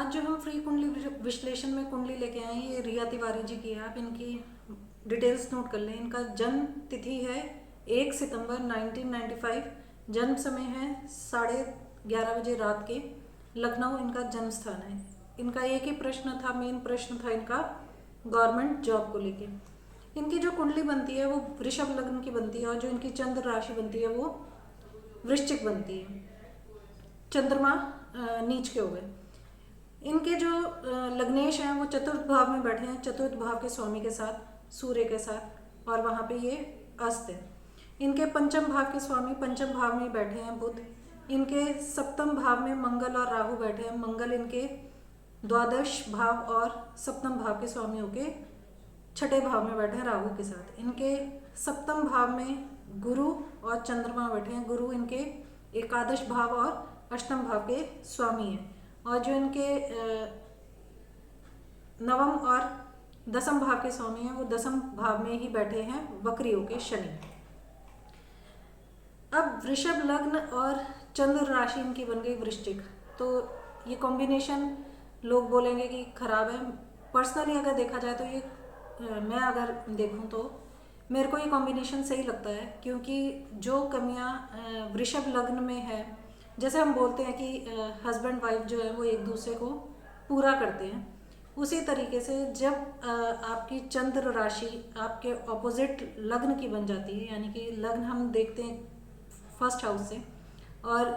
आज जो हम फ्री कुंडली विश्लेषण में कुंडली लेके आए हैं, ये रिया तिवारी जी की है। आप इनकी डिटेल्स नोट कर लें। इनका जन्म तिथि है 1 सितंबर 1995। जन्म समय है 11:30 बजे रात के। लखनऊ इनका जन्म स्थान है। इनका एक ही प्रश्न था, मेन प्रश्न था इनका गवर्नमेंट जॉब को लेके। इनकी जो कुंडली बनती है वो वृषभ लग्न की बनती है, और जो इनकी चंद्र राशि बनती है वो वृश्चिक बनती है। चंद्रमा नीच के हो गए। इनके जो लग्नेश हैं वो चतुर्थ भाव में बैठे हैं, चतुर्थ भाव के स्वामी के साथ, सूर्य के साथ, और वहाँ पे ये अस्त है। इनके पंचम भाव के स्वामी पंचम भाव में बैठे हैं बुध। इनके सप्तम भाव में मंगल और राहु बैठे हैं। मंगल इनके द्वादश भाव और सप्तम भाव के स्वामी होके छठे भाव में बैठे हैं राहु के साथ। इनके सप्तम भाव में गुरु और चंद्रमा बैठे हैं। गुरु इनके एकादश भाव और अष्टम भाव के स्वामी हैं। और जो इनके नवम और दसम भाव के स्वामी हैं वो दसम भाव में ही बैठे हैं वक्री होके शनि। अब वृषभ लग्न और चंद्र राशि इनकी बन गई वृश्चिक, तो ये कॉम्बिनेशन लोग बोलेंगे कि खराब है। पर्सनली अगर देखा जाए तो ये मैं अगर देखूं तो मेरे को ये कॉम्बिनेशन सही लगता है, क्योंकि जो कमियां वृषभ लग्न में है, जैसे हम बोलते हैं कि हस्बैंड वाइफ जो है वो एक दूसरे को पूरा करते हैं, उसी तरीके से जब आपकी चंद्र राशि आपके ऑपोजिट लग्न की बन जाती है, यानी कि लग्न हम देखते हैं फर्स्ट हाउस से, और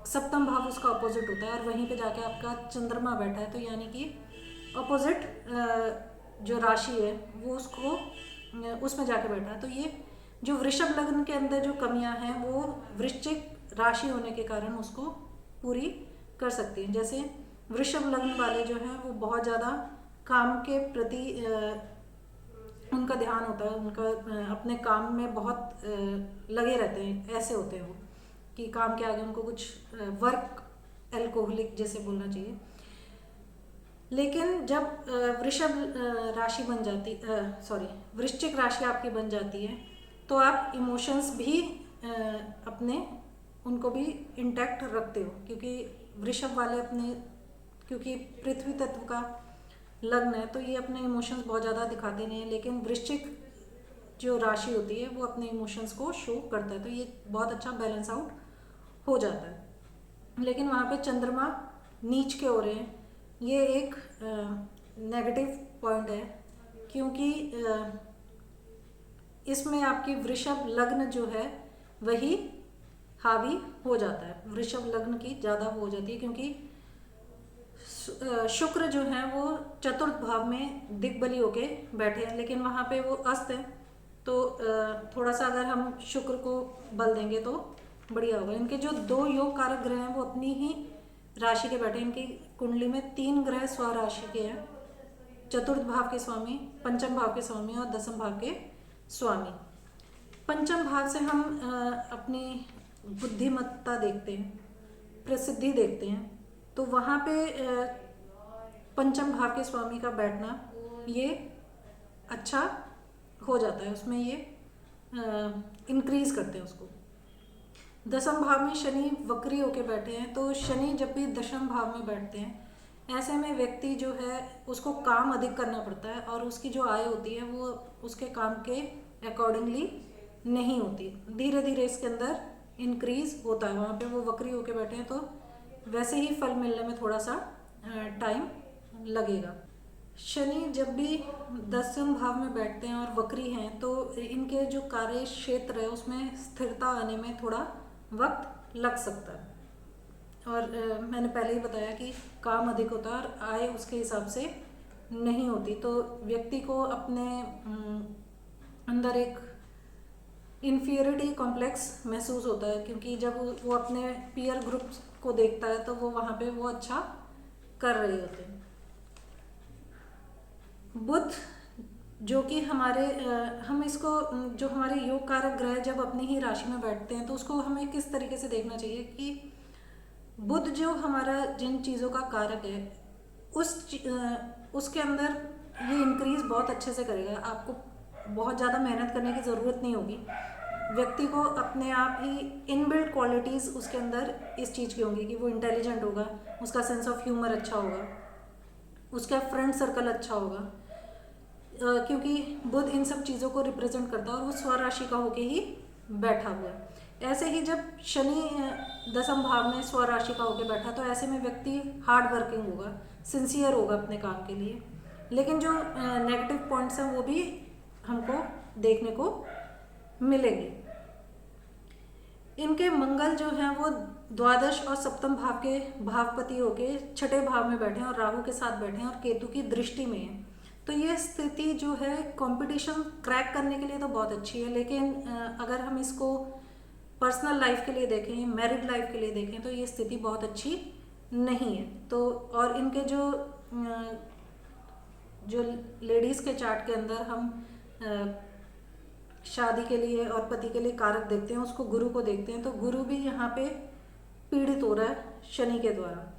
सप्तम भाव उसका ऑपोजिट होता है, और वहीं पे जाके आपका चंद्रमा बैठा है, तो यानी कि ऑपोजिट जो राशि है वो उसको उसमें जाके बैठा है। तो ये जो वृषभ लग्न के अंदर जो कमियां हैं वो वृश्चिक राशि होने के कारण उसको पूरी कर सकती हैं। जैसे वृषभ लग्न वाले जो हैं वो बहुत ज़्यादा काम के प्रति उनका ध्यान होता है, उनका अपने काम में बहुत लगे रहते हैं। ऐसे होते हैं वो कि काम के आगे उनको कुछ वर्क एल्कोहलिक जैसे बोलना चाहिए। लेकिन जब वृषभ राशि बन जाती वृश्चिक राशि आपकी बन जाती है, तो आप इमोशंस भी अपने उनको भी इंटैक्ट रखते हो, क्योंकि वृषभ वाले अपने, क्योंकि पृथ्वी तत्व का लग्न है तो ये अपने इमोशंस बहुत ज़्यादा दिखाते नहीं है, लेकिन वृश्चिक जो राशि होती है वो अपने इमोशंस को शो करता है, तो ये बहुत अच्छा बैलेंस आउट हो जाता है। लेकिन वहाँ पे चंद्रमा नीच के हो रहे हैं, ये एक नेगेटिव पॉइंट है, क्योंकि इसमें आपकी वृषभ लग्न जो है वही हावी हो जाता है। वृषभ लग्न की ज़्यादा हो जाती है, क्योंकि शुक्र जो है वो चतुर्थ भाव में दिग्बली होके बैठे हैं, लेकिन वहाँ पे वो अस्त है, तो थोड़ा सा अगर हम शुक्र को बल देंगे तो बढ़िया होगा। इनके जो दो योग कारक ग्रह हैं वो अपनी ही राशि के बैठे। इनकी कुंडली में 3 ग्रह स्वराशि के हैं, चतुर्थ भाव के स्वामी, पंचम भाव के स्वामी और दसम भाव के स्वामी। पंचम भाव से हम अपनी बुद्धिमत्ता देखते हैं, प्रसिद्धि देखते हैं, तो वहाँ पे पंचम भाव के स्वामी का बैठना ये अच्छा हो जाता है, उसमें ये इंक्रीज करते हैं उसको। दसम भाव में शनि वक्री होके बैठे हैं, तो शनि जब भी दशम भाव में बैठते हैं, ऐसे में व्यक्ति जो है उसको काम अधिक करना पड़ता है, और उसकी जो आय होती है वो उसके काम के अकॉर्डिंगली नहीं होती। धीरे धीरे इसके अंदर इंक्रीज होता है। वहाँ पे वो वक्री होके बैठे हैं, तो वैसे ही फल मिलने में थोड़ा सा टाइम लगेगा। शनि जब भी दसम भाव में बैठते हैं और वक्री हैं, तो इनके जो कार्य क्षेत्र है उसमें स्थिरता आने में थोड़ा वक्त लग सकता है। और मैंने पहले ही बताया कि काम अधिक होता है और आय उसके हिसाब से नहीं होती, तो व्यक्ति को अपने अंदर एक इन्फीरियरिटी कॉम्प्लेक्स महसूस होता है, क्योंकि जब वो अपने पीयर ग्रुप को देखता है तो वो वहाँ पे वो अच्छा कर रहे होते हैं। बुध जो कि हमारे हम इसको जो हमारे योग कारक ग्रह जब अपनी ही राशि में बैठते हैं तो उसको हमें किस तरीके से देखना चाहिए कि बुध जो हमारा जिन चीज़ों का कारक है उसके अंदर ये इंक्रीज बहुत अच्छे से करेगा। आपको बहुत ज़्यादा मेहनत करने की ज़रूरत नहीं होगी। व्यक्ति को अपने आप ही इनबिल्ट क्वालिटीज़ उसके अंदर इस चीज़ की होंगी कि वो इंटेलिजेंट होगा, उसका सेंस ऑफ ह्यूमर अच्छा होगा, उसका फ्रेंड सर्कल अच्छा होगा, क्योंकि बुध इन सब चीज़ों को रिप्रेजेंट करता है और वो स्वराशि का होके ही बैठा हुआ है। ऐसे ही जब शनि दसम भाव में स्वराशि का होके बैठा, तो ऐसे में व्यक्ति हार्ड वर्किंग होगा, सिंसियर होगा अपने काम के लिए, लेकिन जो नेगेटिव पॉइंट्स हैं वो भी हमको देखने को मिलेंगे। इनके मंगल जो हैं वो द्वादश और सप्तम भाव के भावपति होके छठे भाव में बैठे हैं और राहु के साथ बैठे हैं और केतु की दृष्टि में है। तो ये स्थिति जो है कंपटीशन क्रैक करने के लिए तो बहुत अच्छी है, लेकिन अगर हम इसको पर्सनल लाइफ के लिए देखें, मैरिड लाइफ के लिए देखें, तो ये स्थिति बहुत अच्छी नहीं है। तो और इनके जो लेडीज़ के चार्ट के अंदर हम शादी के लिए और पति के लिए कारक देखते हैं, उसको गुरु को देखते हैं, तो गुरु भी यहाँ पे पीड़ित हो रहा है शनि के द्वारा,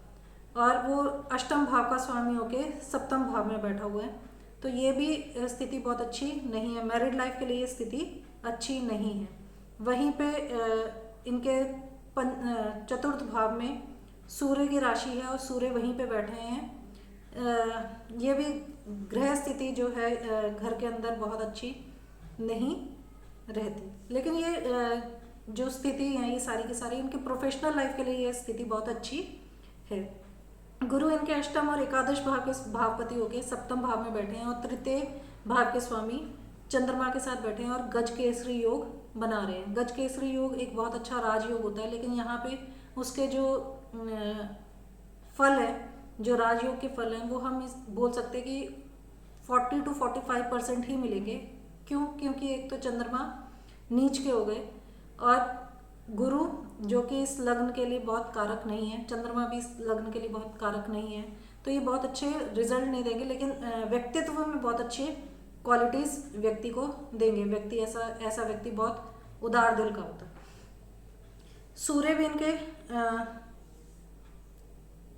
और वो अष्टम भाव का स्वामी होके सप्तम भाव में बैठा हुआ है। तो ये भी स्थिति बहुत अच्छी नहीं है, मैरिड लाइफ के लिए ये स्थिति अच्छी नहीं है। वहीं पे इनके चतुर्थ भाव में सूर्य की राशि है और सूर्य वहीं पे बैठे हैं। ये भी ग्रह स्थिति जो है घर के अंदर बहुत अच्छी नहीं रहती, लेकिन ये जो स्थिति है ये सारी की सारी इनके प्रोफेशनल लाइफ के लिए ये स्थिति बहुत अच्छी है। गुरु इनके अष्टम और एकादश भाव के भावपति होके सप्तम भाव में बैठे हैं और तृतीय भाव के स्वामी चंद्रमा के साथ बैठे हैं और गज केसरी योग बना रहे हैं। गज केसरी योग एक बहुत अच्छा राजयोग होता है, लेकिन यहाँ पे उसके जो फल है, जो राजयोग के फल हैं, वो हम बोल सकते हैं कि 40 to 45% ही मिलेंगे। क्यों? क्योंकि एक तो चंद्रमा नीच के हो गए और गुरु जो कि इस लग्न के लिए बहुत कारक नहीं है, चंद्रमा भी इस लग्न के लिए बहुत कारक नहीं है, तो ये बहुत अच्छे रिजल्ट नहीं देंगे, लेकिन व्यक्तित्व में बहुत अच्छे क्वालिटीज व्यक्ति को देंगे। व्यक्ति ऐसा व्यक्ति बहुत उदार दिल का होता है। सूर्य भी इनके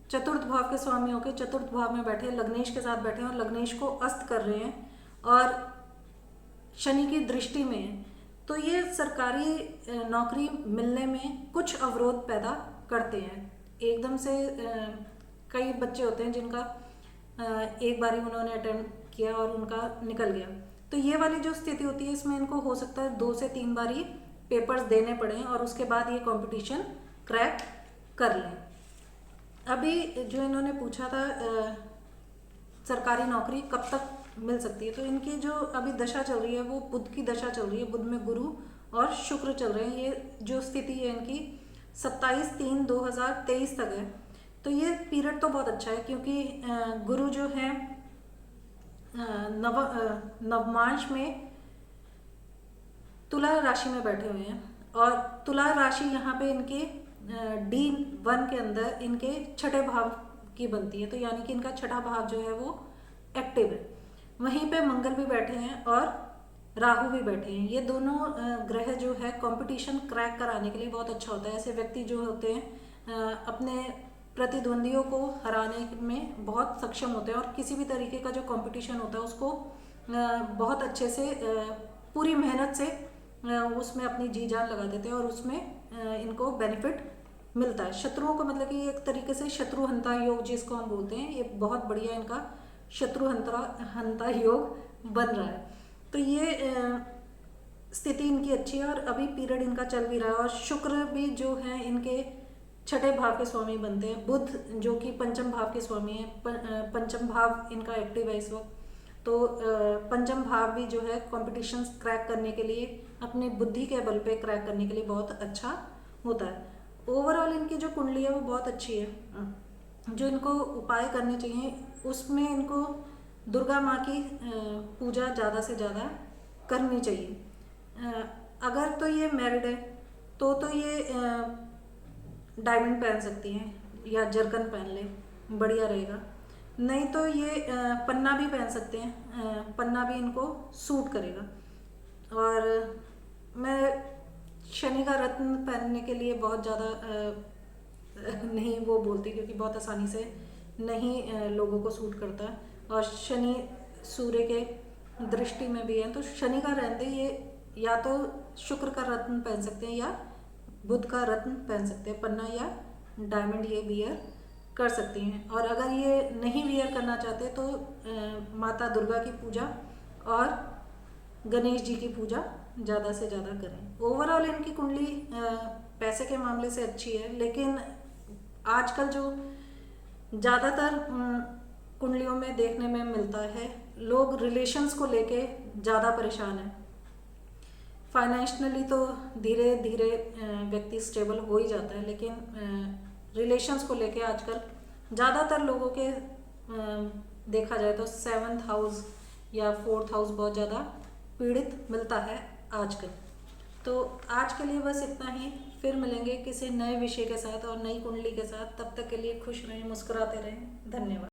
चतुर्थ भाव के स्वामी होकर चतुर्थ भाव में बैठे, लग्नेश के साथ बैठे हैं और लग्नेश को अस्त कर रहे हैं और शनि की दृष्टि में है। तो ये सरकारी नौकरी मिलने में कुछ अवरोध पैदा करते हैं। एकदम से कई बच्चे होते हैं जिनका एक बारी उन्होंने अटेम्प्ट किया और उनका निकल गया, तो ये वाली जो स्थिति होती है इसमें इनको हो सकता है 2 से 3 बारी पेपर्स देने पड़े और उसके बाद ये कंपटीशन क्रैक कर लें। अभी जो इन्होंने पूछा था सरकारी नौकरी कब तक मिल सकती है, तो इनकी जो अभी दशा चल रही है वो बुध की दशा चल रही है, बुध में गुरु और शुक्र चल रहे हैं। ये जो स्थिति है इनकी 27/3/2023 तक है। तो ये पीरियड तो बहुत अच्छा है, क्योंकि गुरु जो है नवमांश में तुला राशि में बैठे हुए हैं और तुला राशि यहाँ पे इनके D1 के अंदर इनके छठे भाव की बनती है, तो यानी कि इनका छठा भाव जो है वो एक्टिव है। वहीं पे मंगल भी बैठे हैं और राहु भी बैठे हैं। ये दोनों ग्रह जो है कंपटीशन क्रैक कराने के लिए बहुत अच्छा होता है। ऐसे व्यक्ति जो होते हैं अपने प्रतिद्वंदियों को हराने में बहुत सक्षम होते हैं और किसी भी तरीके का जो कंपटीशन होता है उसको बहुत अच्छे से पूरी मेहनत से उसमें अपनी जी जान लगा देते हैं और उसमें इनको बेनिफिट मिलता है। शत्रुओं को मतलब कि एक तरीके से शत्रुहंता योग जिसको हम बोलते हैं, ये बहुत बढ़िया इनका शत्रुहंता योग बन रहा है। तो ये स्थिति इनकी अच्छी है और अभी पीरियड इनका चल भी रहा है। और शुक्र भी जो है इनके छठे भाव के स्वामी बनते हैं। बुध जो कि पंचम भाव के स्वामी है, पंचम भाव इनका एक्टिव है इस वक्त। तो पंचम भाव भी जो है कॉम्पिटिशन क्रैक करने के लिए, अपने बुद्धि के बल पे क्रैक करने के लिए बहुत अच्छा होता है। ओवरऑल इनकी जो कुंडली है वो बहुत अच्छी है। जो इनको उपाय करने चाहिए उसमें इनको दुर्गा माँ की पूजा ज़्यादा से ज़्यादा करनी चाहिए। अगर तो ये मैरिड है तो ये डायमंड पहन सकती हैं या जरकन पहन ले, बढ़िया रहेगा। नहीं तो ये पन्ना भी पहन सकते हैं, पन्ना भी इनको सूट करेगा। और मैं शनि का रत्न पहनने के लिए बहुत ज़्यादा नहीं वो बोलती, क्योंकि बहुत आसानी से नहीं लोगों को सूट करता है। और शनि सूर्य के दृष्टि में भी है, तो शनि का रहते ये या तो शुक्र का रत्न पहन सकते हैं या बुध का रत्न पहन सकते हैं, पन्ना या डायमंड ये वियर कर सकती हैं। और अगर ये नहीं वियर करना चाहते तो माता दुर्गा की पूजा और गणेश जी की पूजा ज़्यादा से ज़्यादा करें। ओवरऑल इनकी कुंडली पैसे के मामले से अच्छी है, लेकिन आजकल जो ज़्यादातर कुंडलियों में देखने में मिलता है, लोग रिलेशंस को लेके ज़्यादा परेशान हैं। फाइनेंशियली तो धीरे धीरे व्यक्ति स्टेबल हो ही जाता है, लेकिन रिलेशंस को लेके आजकल ज़्यादातर लोगों के देखा जाए तो 7th हाउस या 4th हाउस बहुत ज़्यादा पीड़ित मिलता है आजकल। तो आज के लिए बस इतना ही, फिर मिलेंगे किसी नए विषय के साथ और नई कुंडली के साथ। तब तक के लिए खुश रहें, मुस्कुराते रहें। धन्यवाद।